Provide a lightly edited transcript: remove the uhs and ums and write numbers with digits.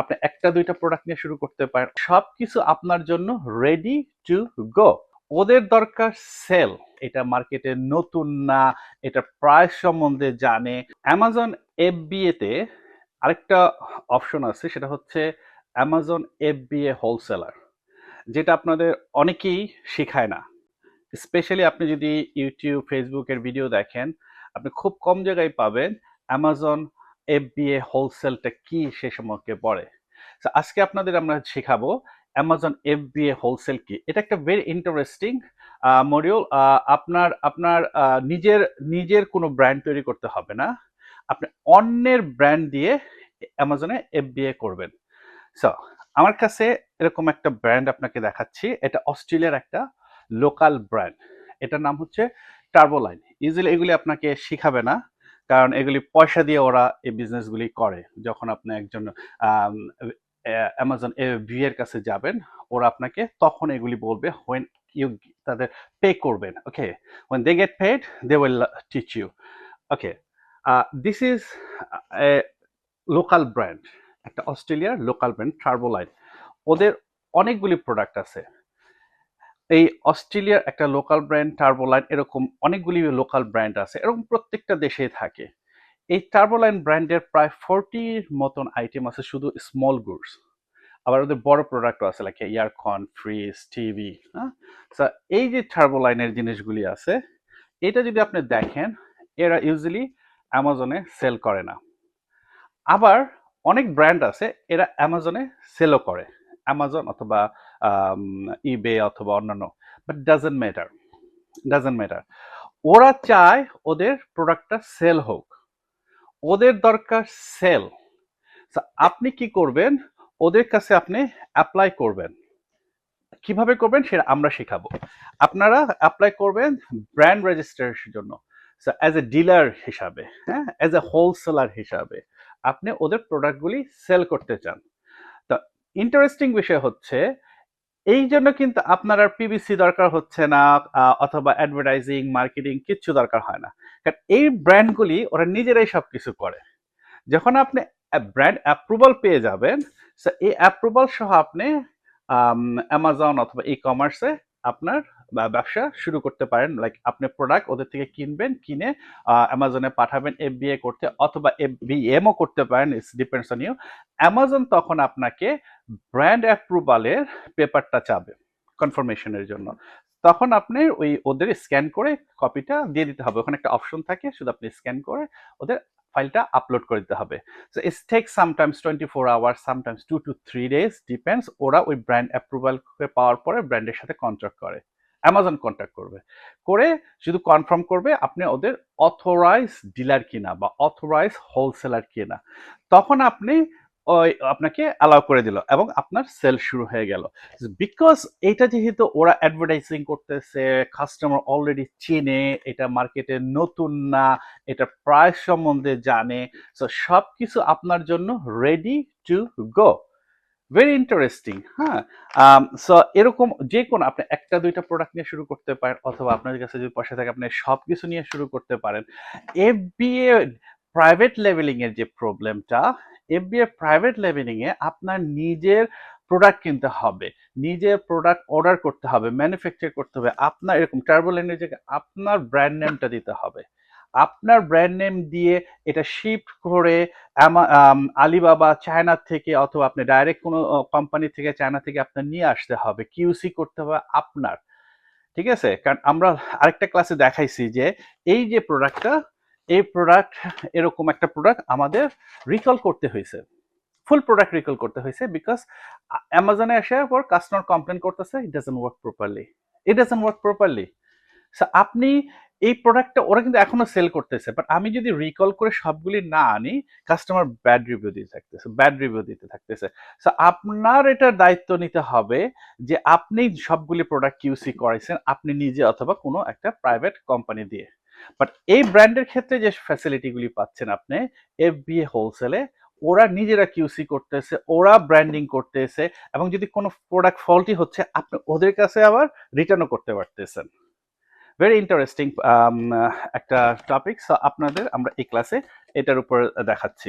আপনি একটা দুইটা প্রোডাক্ট নিয়ে শুরু করতে পারেন, সবকিছু আপনার জন্য রেডি টু গো। ওদের দরকার সেল, এটা মার্কেটে নতুন না, এটা প্রাইস সম্বন্ধে জানে। অ্যামাজন এফবিএ তে আরেকটা অপশন আছে, সেটা হচ্ছে অ্যামাজন এফবিএ হোলসেলার, যেটা আপনাদের অনেকেই শেখায় না। স্পেশালি আপনি যদি ইউটিউব ফেসবুকের ভিডিও দেখেন, আপনি খুব কম জায়গায় পাবেন অ্যামাজন এফবিএ হোলসেলটা কি সে সম্পর্কে পড়ে। তো আজকে আপনাদের আমরা শেখাবো অ্যামাজন এফবিএ হোলসেল কি। এটা একটা ভেরি ইন্টারেস্টিং মডিউল। আপনার আপনার নিজের নিজের কোনো ব্র্যান্ড তৈরি করতে হবে না, আপনি অন্যের ব্র্যান্ড দিয়ে অ্যামাজনে এফবিএ করবেন। সো আমার কাছে এরকম একটা ব্র্যান্ড আপনাকে দেখাচ্ছি। এটা অস্ট্রেলিয়ার একটা লোকাল ব্র্যান্ড, এটার নাম হচ্ছে টার্বোলাইন। ইউজুয়ালি এগুলি আপনাকে শিখাবে না, কারণ এগুলি পয়সা দিয়ে ওরা এই বিজনেসগুলি করে। যখন আপনি একজন অ্যামাজন ভি এর কাছে যাবেন, ওরা আপনাকে তখন এগুলি বলবে হোয়েন ইউ তাদের পে করবেন। Okay, when they get paid they will teach you. Okay, this is a local brand, একটা অস্ট্রেলিয়ার লোকাল ব্র্যান্ড টার্বোলাইন। ওদের অনেকগুলি প্রোডাক্ট আছে। এই অস্ট্রেলিয়ার একটা লোকাল ব্র্যান্ড টার্বোলাইন, এরকম অনেকগুলি লোকাল ব্র্যান্ড আছে, এরকম প্রত্যেকটা দেশেই থাকে। এই টার্বোলাইন ব্র্যান্ডের প্রায় 40 মতন আইটেম আছে শুধু স্মল গুডস। আবার ওদের বড় প্রোডাক্টও আছে, লাইক এয়ারকন, ফ্রিজ, টিভি। হ্যাঁ, এই যে টার্বোলাইনের জিনিসগুলি আছে, এটা যদি আপনি দেখেন, এরা ইউজুয়ালি অ্যামাজনে সেল করে না। আবার অনেক ব্র্যান্ড আছে এরা অ্যামাজনে সেলও করে, অ্যামাজন অথবা ইবে অথবা অন্যান্য, বাট ডাজেন্ট ম্যাটার। ওরা চায় ওদের প্রোডাক্টটা সেল হোক, ওদের দরকার সেল। আপনি কি করবেন, ওদের কাছে আপনি অ্যাপ্লাই করবেন। কিভাবে করবেন সেটা আমরা শেখাবো। আপনারা অ্যাপ্লাই করবেন ব্র্যান্ড রেজিস্ট্রেশনের জন্য, অ্যাজ এ ডিলার হিসাবে, হ্যাঁ, অ্যাজ এ হোলসেলার হিসাবে আপনি ওদের প্রোডাক্টগুলি সেল করতে চান। তো ইন্টারেস্টিং বিষয় হচ্ছে, এই জন্য কিন্তু আপনার আর পিবিসি দরকার হচ্ছে না, অথবা অ্যাডভার্টাইজিং মার্কেটিং কিচ্ছু দরকার হয় না, কারণ এই ব্র্যান্ডগুলি ওরা নিজেরাই সবকিছু করে। যখন আপনি ব্র্যান্ড অ্যাপ্রুভাল পেয়ে যাবেন, এই অ্যাপ্রুভাল সহ আপনি অ্যামাজন অথবা ই কমার্সে আপনার ব্যবসা শুরু করতে পারেন। লাইক আপনি প্রোডাক্ট ওদের থেকে কিনবেন, কিনে অ্যামাজনে পাঠাবেন এফবিএ করতে, অথবা এফবিএমও করতে পারেন, it's depends on you. Amazon তখন আপনাকে ব্র্যান্ড অ্যাপ্রুভালের পেপারটা চাবে কনফার্মেশনের জন্য। তখন আপনি ওই ওদের স্ক্যান করে কপিটা দিয়ে দিতে হবে। ওখানে একটা অপশন থাকে, শুধু আপনি স্ক্যান করে ওদের ফাইলটা আপলোড করে দিতে হবে। So it's take sometimes 24 hours, sometimes 2 to 3 days, depends. ওরা ওই ব্র্যান্ড অ্যাপ্রুভাল পাওয়ার পরে ব্র্যান্ডের সাথে কন্ট্রাক্ট করে, অ্যামাজন কন্ট্যাক্ট করবে, করে শুধু কনফার্ম করবে আপনি ওদের অথরাইজ ডিলার কিনা বা অথরাইজ হোলসেলার কিনা। তখন আপনি ওই আপনাকে অ্যালাউ করে দিল এবং আপনার সেল শুরু হয়ে গেল। বিকজ এটা যেহেতু ওরা অ্যাডভার্টাইজিং করতেছে, কাস্টমার অলরেডি চিনে, এটা মার্কেটে নতুন না, এটা প্রাইস সম্বন্ধে জানে, সো সবকিছু আপনার জন্য ready to go. Very interesting. হ্যাঁ, সো এরকম যে কোনো আপনি একটা দুইটা প্রোডাক্ট নিয়ে শুরু করতে পারেন, অথবা আপনার কাছে যদি পয়সা থাকে আপনি সবকিছু নিয়ে শুরু করতে পারেন। এফবিএ প্রাইভেট লেভেলিং এর যে প্রবলেমটা, এফবিএ প্রাইভেট লেভেলিং এ আপনার নিজের প্রোডাক্ট কিনতে হবে, নিজের প্রোডাক্ট অর্ডার করতে হবে, ম্যানুফ্যাকচার করতে হবে। আপনার এরকম টার্বোলাইনের জায়গায় আপনার ব্র্যান্ড নেমটা দিতে হবে। আপনার ব্র্যান্ড নেম দিয়ে এটা শিফট করে আলিবাবা চায়না থেকে, অথবা আপনি ডাইরেক্ট কোনো কোম্পানি থেকে চায়না থেকে আপনার নিয়ে আসতে হবে, কিউসি করতে হবে আপনার। ঠিক আছে, কারণ আমরা আরেকটা ক্লাসে দেখাইছি যে এই যে প্রোডাক্টটা, এই প্রোডাক্ট, এরকম একটা প্রোডাক্ট আমাদের রিকল করতে হয়েছে, ফুল প্রোডাক্ট রিকল করতে হয়েছে, বিকজ অ্যামাজনে আসার পর কাস্টমার কমপ্লেন করতেছে it doesn't work properly, it doesn't work properly. আপনি এই প্রোডাক্টটা ওরা কিন্তু এখনো সেল করতেছে, বাট আমি যদি রিকল করে সবগুলি না আনি, কাস্টমার ব্যাড রিভিউ দিতে থাকতেছে। সো আপনার এটার দায়িত্ব নিতে হবে যে আপনি সবগুলি প্রোডাক্ট কিউসি করাইছেন আপনি নিজে অথবা কোনো একটা প্রাইভেট কোম্পানি দিয়ে। বাট এই ব্র্যান্ডের ক্ষেত্রে যে ফ্যাসিলিটিগুলি পাচ্ছেন আপনি এফবিএ হোলসেলে, ওরা নিজেরা কিউসি করতেছে, ওরা ব্র্যান্ডিং করতেছে, এবং যদি কোনো প্রোডাক্ট ফল্টি হচ্ছে আপনি ওদের কাছে আবার রিটার্নও করতে পারতেছেন। ভেরি ইন্টারেস্টিং একটা টপিক। সো আপনাদের আমরা এই ক্লাসে এটার উপর দেখাচ্ছি।